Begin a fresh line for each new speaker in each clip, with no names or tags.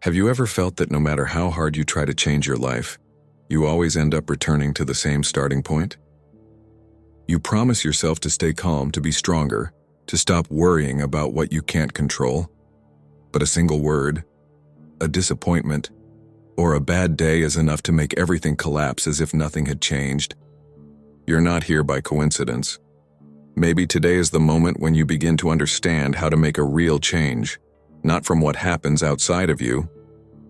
Have you ever felt that no matter how hard you try to change your life, you always end up returning to the same starting point? You promise yourself to stay calm, to be stronger, to stop worrying about what you can't control. But a single word, a disappointment, or a bad day is enough to make everything collapse as if nothing had changed. You're not here by coincidence. Maybe today is the moment when you begin to understand how to make a real change, not from what happens outside of you,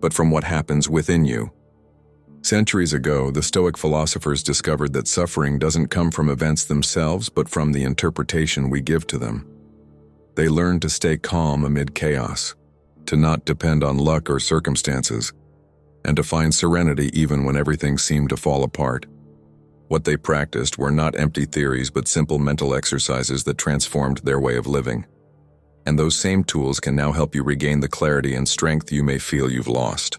but from what happens within you. Centuries ago, the Stoic philosophers discovered that suffering doesn't come from events themselves, but from the interpretation we give to them. They learned to stay calm amid chaos, to not depend on luck or circumstances, and to find serenity even when everything seemed to fall apart. What they practiced were not empty theories, but simple mental exercises that transformed their way of living. And those same tools can now help you regain the clarity and strength you may feel you've lost.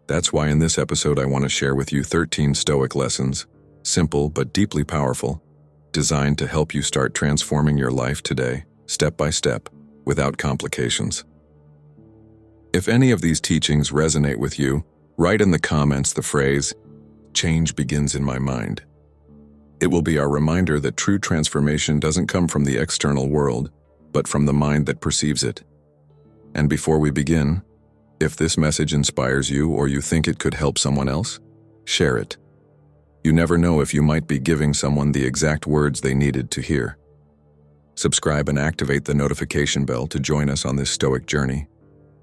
That's why in this episode I want to share with you 13 Stoic lessons, simple but deeply powerful, designed to help you start transforming your life today, step by step, without complications. If any of these teachings resonate with you, write in the comments the phrase, "Change begins in my mind." It will be our reminder that true transformation doesn't come from the external world, but from the mind that perceives it. And before we begin, if this message inspires you or you think it could help someone else, share it. You never know if you might be giving someone the exact words they needed to hear. Subscribe and activate the notification bell to join us on this Stoic journey.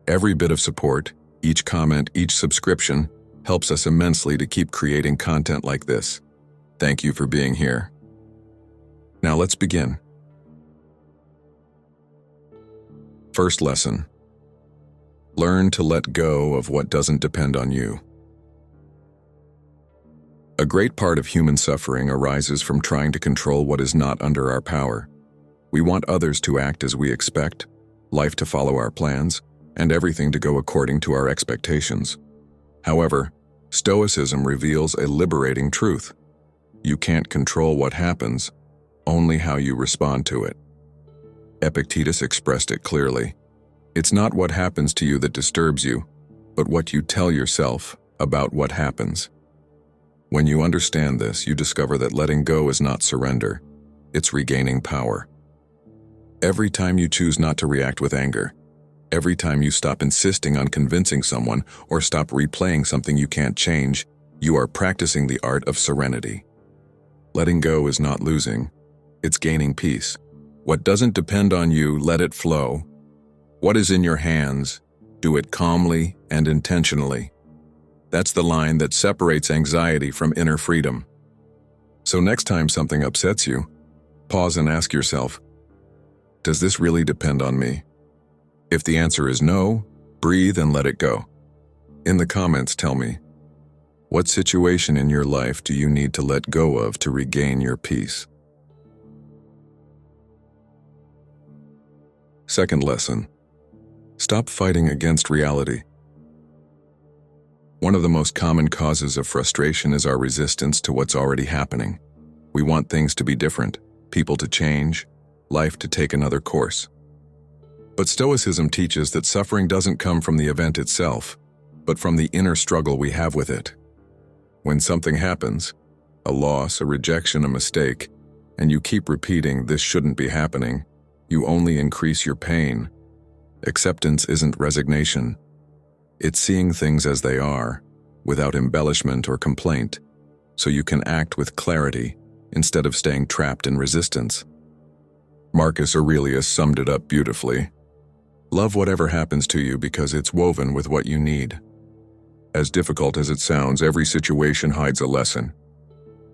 Every bit of support, each comment, each subscription, helps us immensely to keep creating content like this. Thank you for being here. Now let's begin. First lesson. Learn to let go of what doesn't depend on you. A great part of human suffering arises from trying to control what is not under our power. We want others to act as we expect, life to follow our plans, and everything to go according to our expectations. However, Stoicism reveals a liberating truth. You can't control what happens, only how you respond to it. Epictetus expressed it clearly. It's not what happens to you that disturbs you, but what you tell yourself about what happens. When you understand this, you discover that letting go is not surrender, it's regaining power. Every time you choose not to react with anger, every time you stop insisting on convincing someone or stop replaying something you can't change, you are practicing the art of serenity. Letting go is not losing, it's gaining peace. What doesn't depend on you, let it flow. What is in your hands, do it calmly and intentionally. That's the line that separates anxiety from inner freedom. So next time something upsets you, pause and ask yourself, does this really depend on me? If the answer is no, breathe and let it go. In the comments, tell me, what situation in your life do you need to let go of to regain your peace? Second lesson. Stop fighting against reality. One of the most common causes of frustration is our resistance to what's already happening. We want things to be different, people to change, life to take another course. But Stoicism teaches that suffering doesn't come from the event itself, but from the inner struggle we have with it. When something happens, a loss, a rejection, a mistake, and you keep repeating, "This shouldn't be happening," you only increase your pain. Acceptance isn't resignation. It's seeing things as they are, without embellishment or complaint, so you can act with clarity instead of staying trapped in resistance. Marcus Aurelius summed it up beautifully. Love whatever happens to you because it's woven with what you need. As difficult as it sounds, every situation hides a lesson.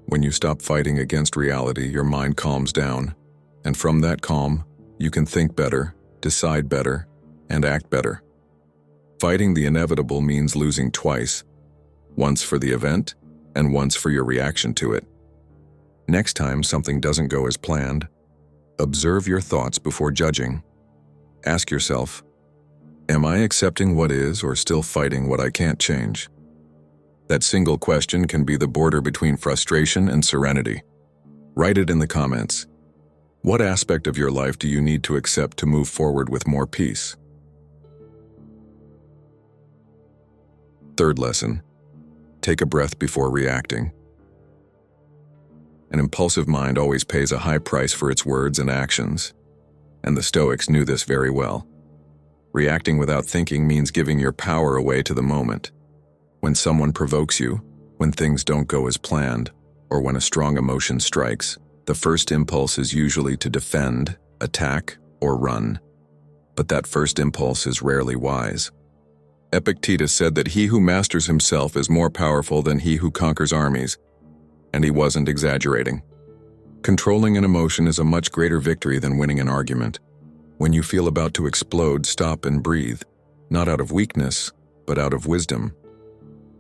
When you stop fighting against reality, your mind calms down, and from that calm, you can think better, decide better, and act better. Fighting the inevitable means losing twice, once for the event and once for your reaction to it. Next time something doesn't go as planned, observe your thoughts before judging. Ask yourself, am I accepting what is or still fighting what I can't change? That single question can be the border between frustration and serenity. Write it in the comments. What aspect of your life do you need to accept to move forward with more peace? Third lesson, take a breath before reacting. An impulsive mind always pays a high price for its words and actions, and the Stoics knew this very well. Reacting without thinking means giving your power away to the moment. When someone provokes you, when things don't go as planned, or when a strong emotion strikes, the first impulse is usually to defend, attack, or run. But that first impulse is rarely wise. Epictetus said that he who masters himself is more powerful than he who conquers armies, and he wasn't exaggerating. Controlling an emotion is a much greater victory than winning an argument. When you feel about to explode, stop and breathe, not out of weakness, but out of wisdom.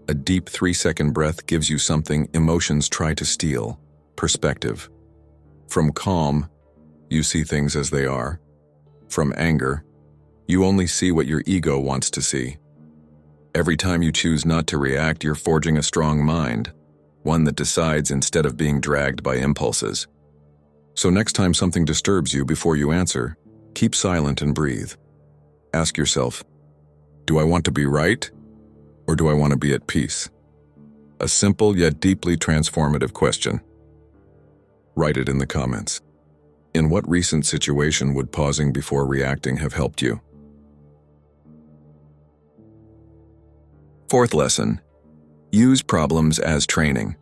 A deep 3-second breath gives you something emotions try to steal: perspective. From calm, you see things as they are. From anger, you only see what your ego wants to see. Every time you choose not to react, you're forging a strong mind, one that decides instead of being dragged by impulses. So next time something disturbs you, before you answer, keep silent and breathe. Ask yourself, do I want to be right, or do I want to be at peace? A simple yet deeply transformative question. Write it in the comments. In what recent situation would pausing before reacting have helped you? Fourth lesson, use problems as training.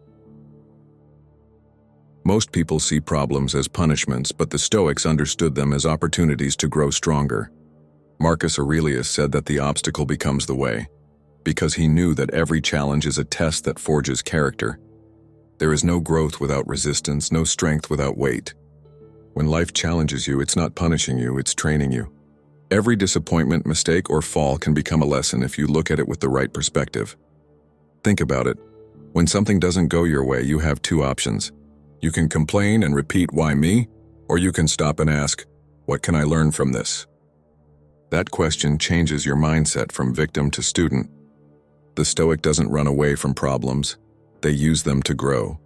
Most people see problems as punishments, but the Stoics understood them as opportunities to grow stronger. Marcus Aurelius said that the obstacle becomes the way, because he knew that every challenge is a test that forges character. There is no growth without resistance, no strength without weight. When life challenges you, it's not punishing you, it's training you. Every disappointment, mistake, or fall can become a lesson if you look at it with the right perspective. Think about it. When something doesn't go your way, you have two options. You can complain and repeat, "Why me?" Or you can stop and ask, "What can I learn from this?" That question changes your mindset from victim to student. The Stoic doesn't run away from problems, they use them to grow.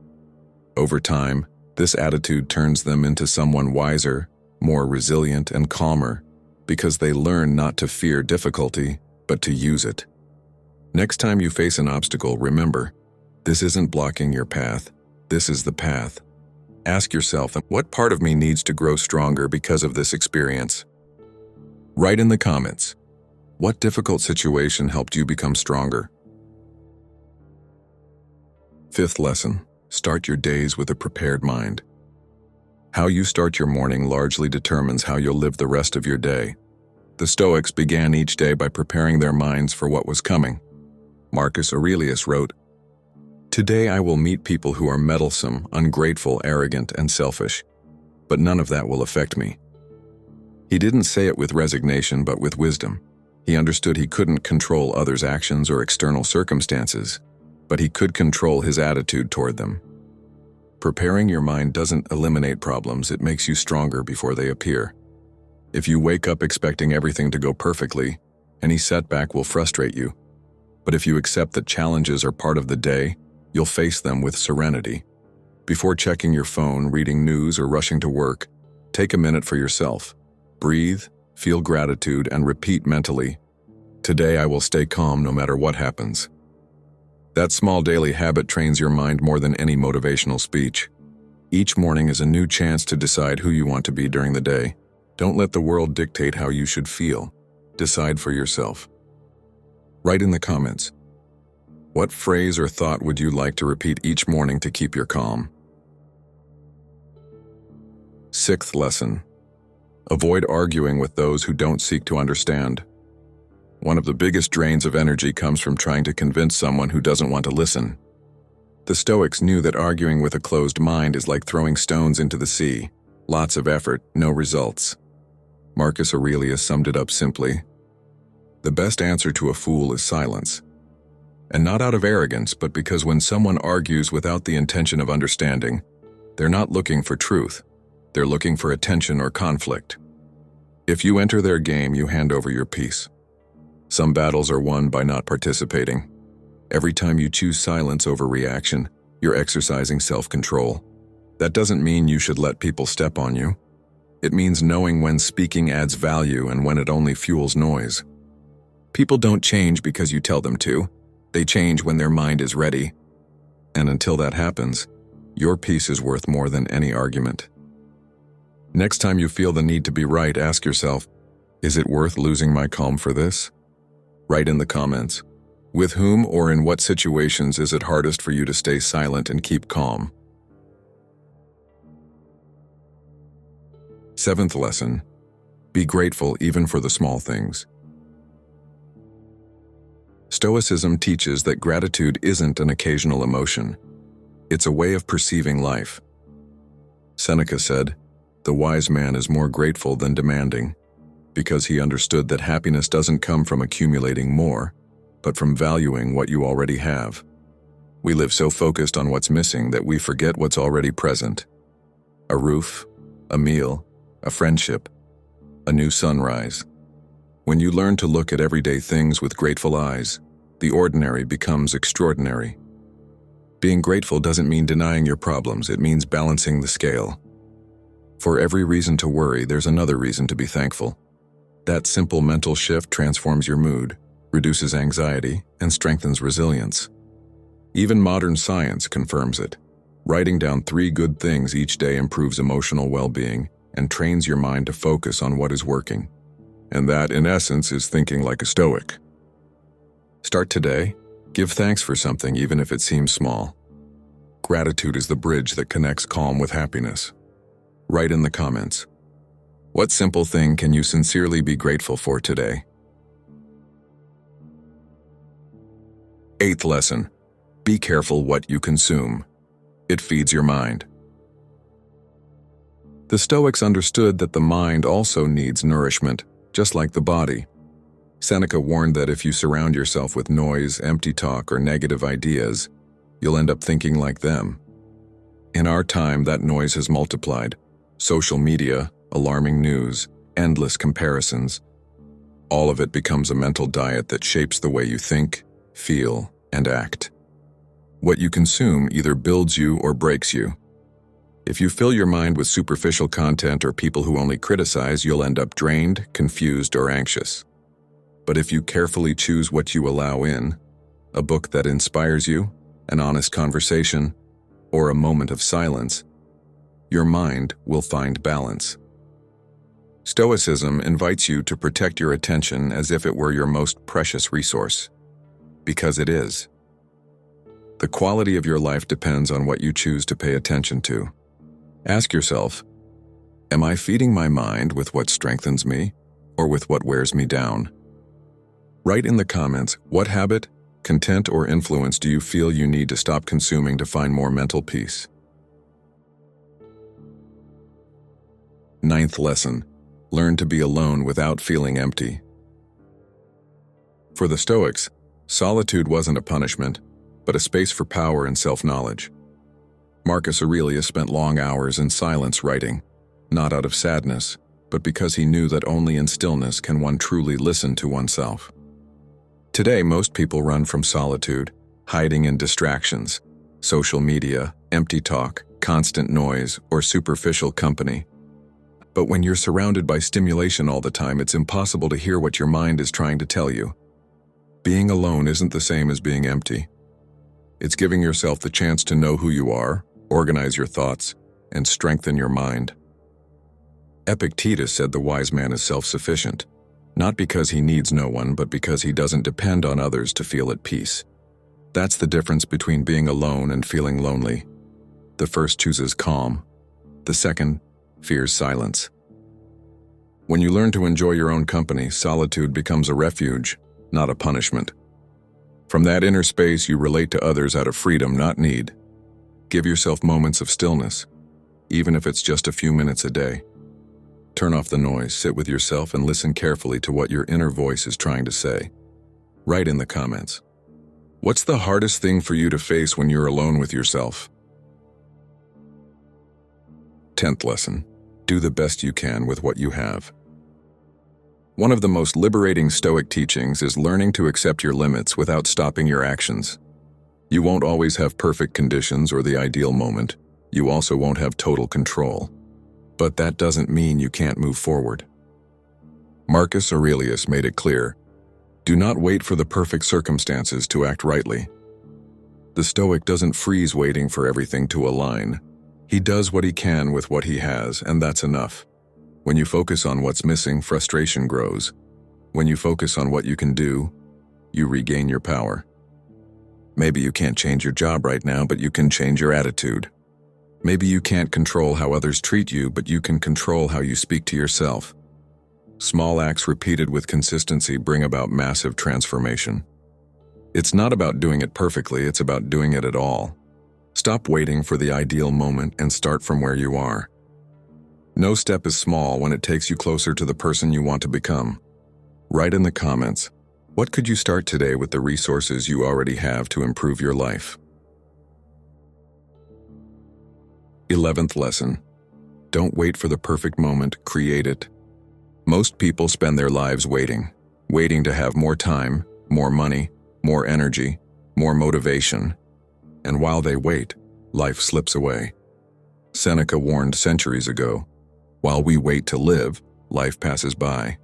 Over time, this attitude turns them into someone wiser, more resilient, and calmer, because they learn not to fear difficulty, but to use it. Next time you face an obstacle, remember, this isn't blocking your path, this is the path. Ask yourself, what part of me needs to grow stronger because of this experience? Write in the comments, what difficult situation helped you become stronger? Fifth lesson, start your days with a prepared mind. How you start your morning largely determines how you'll live the rest of your day. The Stoics began each day by preparing their minds for what was coming. Marcus Aurelius wrote, "Today I will meet people who are meddlesome, ungrateful, arrogant, and selfish, but none of that will affect me." He didn't say it with resignation, but with wisdom. He understood he couldn't control others' actions or external circumstances, but he could control his attitude toward them. Preparing your mind doesn't eliminate problems, it makes you stronger before they appear. If you wake up expecting everything to go perfectly, any setback will frustrate you. But if you accept that challenges are part of the day, you'll face them with serenity. Before checking your phone, reading news, or rushing to work, take a minute for yourself. Breathe, feel gratitude, and repeat mentally, "Today I will stay calm no matter what happens." That small daily habit trains your mind more than any motivational speech. Each morning is a new chance to decide who you want to be during the day. Don't let the world dictate how you should feel. Decide for yourself. Write in the comments, what phrase or thought would you like to repeat each morning to keep your calm? Sixth lesson, avoid arguing with those who don't seek to understand. One of the biggest drains of energy comes from trying to convince someone who doesn't want to listen. The Stoics knew that arguing with a closed mind is like throwing stones into the sea. Lots of effort, no results. Marcus Aurelius summed it up simply, "The best answer to a fool is silence." And not out of arrogance, but because when someone argues without the intention of understanding, they're not looking for truth. They're looking for attention or conflict. If you enter their game, you hand over your peace. Some battles are won by not participating. Every time you choose silence over reaction, you're exercising self-control. That doesn't mean you should let people step on you. It means knowing when speaking adds value and when it only fuels noise. People don't change because you tell them to. They change when their mind is ready, and until that happens, your peace is worth more than any argument. Next time you feel the need to be right, ask yourself, is it worth losing my calm for this? Write in the comments, with whom or in what situations is it hardest for you to stay silent and keep calm? 7th lesson, be grateful even for the small things. Stoicism teaches that gratitude isn't an occasional emotion. It's a way of perceiving life. Seneca said, "The wise man is more grateful than demanding," because he understood that happiness doesn't come from accumulating more, but from valuing what you already have. We live so focused on what's missing that we forget what's already present. A roof, a meal, a friendship, a new sunrise. When you learn to look at everyday things with grateful eyes, the ordinary becomes extraordinary. Being grateful doesn't mean denying your problems, it means balancing the scale. For every reason to worry, there's another reason to be thankful. That simple mental shift transforms your mood, reduces anxiety, and strengthens resilience. Even modern science confirms it. Writing down 3 good things each day improves emotional well-being and trains your mind to focus on what is working. And that, in essence, is thinking like a Stoic. Start today. Give thanks for something, even if it seems small. Gratitude is the bridge that connects calm with happiness. Write in the comments, what simple thing can you sincerely be grateful for today? 8th lesson, be careful what you consume. It feeds your mind. The Stoics understood that the mind also needs nourishment, just like the body. Seneca warned that if you surround yourself with noise, empty talk, or negative ideas, you'll end up thinking like them. In our time, that noise has multiplied. Social media, alarming news, endless comparisons. All of it becomes a mental diet that shapes the way you think, feel, and act. What you consume either builds you or breaks you. If you fill your mind with superficial content or people who only criticize, you'll end up drained, confused, or anxious. But if you carefully choose what you allow in, a book that inspires you, an honest conversation, or a moment of silence, your mind will find balance. Stoicism invites you to protect your attention as if it were your most precious resource, because it is. The quality of your life depends on what you choose to pay attention to. Ask yourself, am I feeding my mind with what strengthens me or with what wears me down? Write in the comments, what habit, content, or influence do you feel you need to stop consuming to find more mental peace? 9th lesson, learn to be alone without feeling empty. For the Stoics, solitude wasn't a punishment, but a space for power and self-knowledge. Marcus Aurelius spent long hours in silence writing, not out of sadness, but because he knew that only in stillness can one truly listen to oneself. Today, most people run from solitude, hiding in distractions, social media, empty talk, constant noise, or superficial company. But when you're surrounded by stimulation all the time, it's impossible to hear what your mind is trying to tell you. Being alone isn't the same as being empty. It's giving yourself the chance to know who you are, organize your thoughts, and strengthen your mind. Epictetus said the wise man is self-sufficient, not because he needs no one, but because he doesn't depend on others to feel at peace. That's the difference between being alone and feeling lonely. The first chooses calm. The second fears silence. When you learn to enjoy your own company, solitude becomes a refuge, not a punishment. From that inner space, you relate to others out of freedom, not need. Give yourself moments of stillness, even if it's just a few minutes a day. Turn off the noise, sit with yourself, and listen carefully to what your inner voice is trying to say. Write in the comments, what's the hardest thing for you to face when you're alone with yourself? 10th lesson, do the best you can with what you have. One of the most liberating Stoic teachings is learning to accept your limits without stopping your actions. You won't always have perfect conditions or the ideal moment. You also won't have total control. But that doesn't mean you can't move forward. Marcus Aurelius made it clear, Do not wait for the perfect circumstances to act rightly. The Stoic doesn't freeze waiting for everything to align. He does what he can with what he has, and that's enough. When you focus on what's missing, frustration grows. When you focus on what you can do, you regain your power. Maybe you can't change your job right now, but you can change your attitude. Maybe you can't control how others treat you, but you can control how you speak to yourself. Small acts repeated with consistency bring about massive transformation. It's not about doing it perfectly, it's about doing it at all. Stop waiting for the ideal moment and start from where you are. No step is small when it takes you closer to the person you want to become. Write in the comments, what could you start today with the resources you already have to improve your life? 11th lesson. Don't wait for the perfect moment, create it. Most people spend their lives waiting to have more time, more money, more energy, more motivation. And while they wait, life slips away. Seneca warned centuries ago, while we wait to live, life passes by.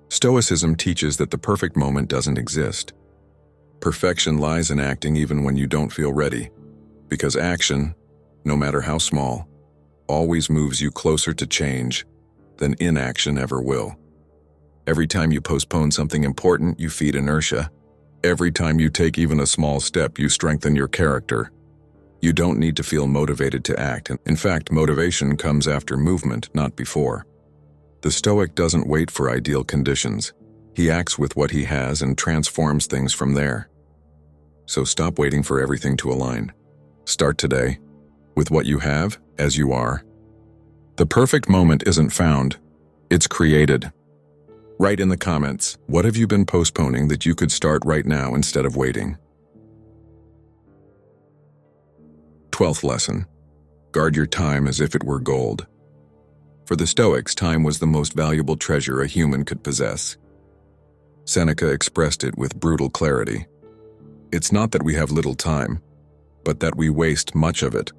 Stoicism teaches that the perfect moment doesn't exist. Perfection lies in acting even when you don't feel ready, because action, no matter how small, always moves you closer to change than inaction ever will. Every time you postpone something important, you feed inertia. Every time you take even a small step, you strengthen your character. You don't need to feel motivated to act. In fact, motivation comes after movement, not before. The Stoic doesn't wait for ideal conditions. He acts with what he has and transforms things from there. So stop waiting for everything to align. Start today, with what you have, as you are. The perfect moment isn't found, it's created. Write in the comments, what have you been postponing that you could start right now instead of waiting? 12th lesson. Guard your time as if it were gold. For the Stoics, time was the most valuable treasure a human could possess. Seneca expressed it with brutal clarity. It's not that we have little time, but that we waste much of it.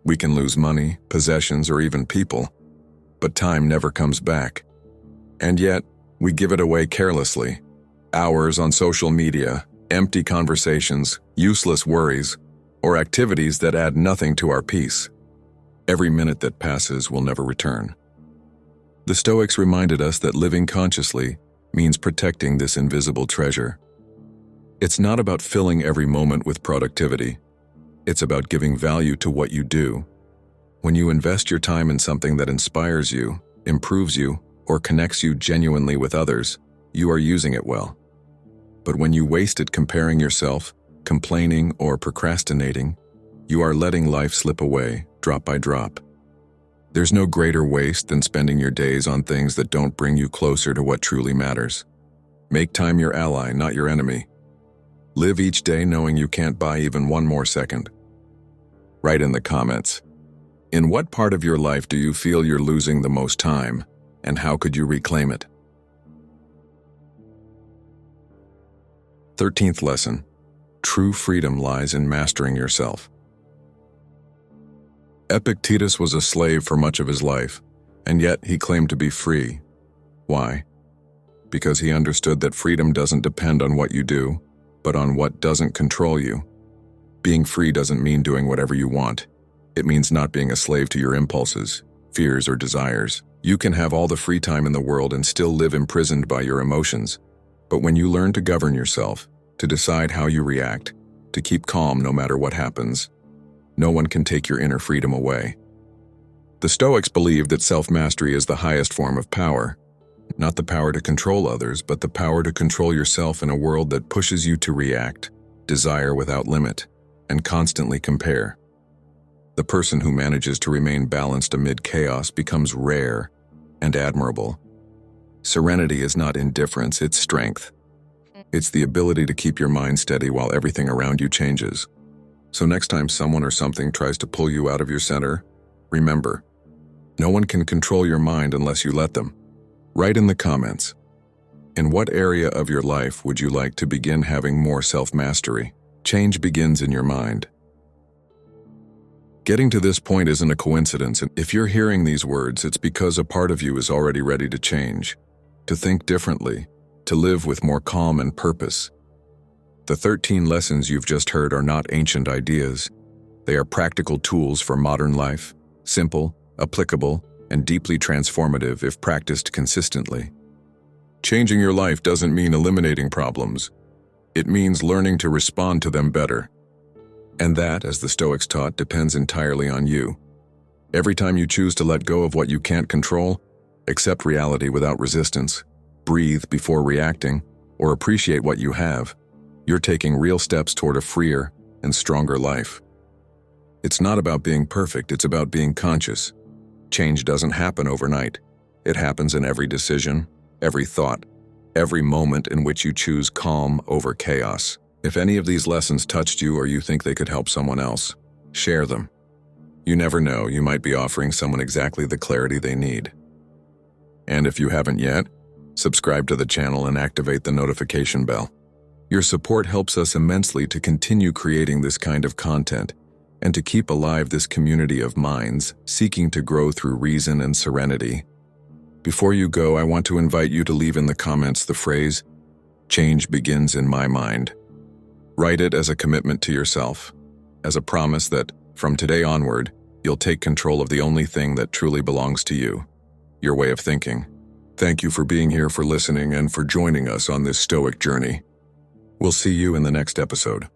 We can lose money, possessions, or even people, but time never comes back. And yet, we give it away carelessly. Hours on social media, empty conversations, useless worries, or activities that add nothing to our peace. Every minute that passes will never return. The Stoics reminded us that living consciously means protecting this invisible treasure. It's not about filling every moment with productivity. It's about giving value to what you do. When you invest your time in something that inspires you, improves you, or connects you genuinely with others, you are using it well. But when you waste it comparing yourself, complaining, or procrastinating, you are letting life slip away, drop by drop. There's no greater waste than spending your days on things that don't bring you closer to what truly matters. Make time your ally, not your enemy. Live each day knowing you can't buy even one more second. Write in the comments, in what part of your life do you feel you're losing the most time, and how could you reclaim it? 13th lesson. True freedom lies in mastering yourself. Epictetus was a slave for much of his life, and yet he claimed to be free. Why? Because he understood that freedom doesn't depend on what you do, but on what doesn't control you. Being free doesn't mean doing whatever you want. It means not being a slave to your impulses, fears, or desires. You can have all the free time in the world and still live imprisoned by your emotions. But when you learn to govern yourself, to decide how you react, to keep calm no matter what happens, no one can take your inner freedom away. The Stoics believed that self-mastery is the highest form of power. Not the power to control others, but the power to control yourself in a world that pushes you to react, desire without limit, and constantly compare. The person who manages to remain balanced amid chaos becomes rare and admirable. Serenity is not indifference, it's strength. It's the ability to keep your mind steady while everything around you changes. So next time someone or something tries to pull you out of your center, remember, no one can control your mind unless you let them. Write in the comments, in what area of your life would you like to begin having more self-mastery? Change begins in your mind. Getting to this point isn't a coincidence, and if you're hearing these words, it's because a part of you is already ready to change, to think differently, to live with more calm and purpose. The 13 lessons you've just heard are not ancient ideas. They are practical tools for modern life, simple, applicable, and deeply transformative if practiced consistently. Changing your life doesn't mean eliminating problems. It means learning to respond to them better. And that, as the Stoics taught, depends entirely on you. Every time you choose to let go of what you can't control, accept reality without resistance, breathe before reacting, or appreciate what you have, you're taking real steps toward a freer and stronger life. It's not about being perfect, it's about being conscious. Change doesn't happen overnight. It happens in every decision, every thought, every moment in which you choose calm over chaos. If any of these lessons touched you or you think they could help someone else, share them. You never know, you might be offering someone exactly the clarity they need. And if you haven't yet, subscribe to the channel and activate the notification bell. Your support helps us immensely to continue creating this kind of content and to keep alive this community of minds seeking to grow through reason and serenity. Before you go, I want to invite you to leave in the comments the phrase, "Change begins in my mind." Write it as a commitment to yourself, as a promise that, from today onward, you'll take control of the only thing that truly belongs to you, your way of thinking. Thank you for being here, for listening, and for joining us on this Stoic journey. We'll see you in the next episode.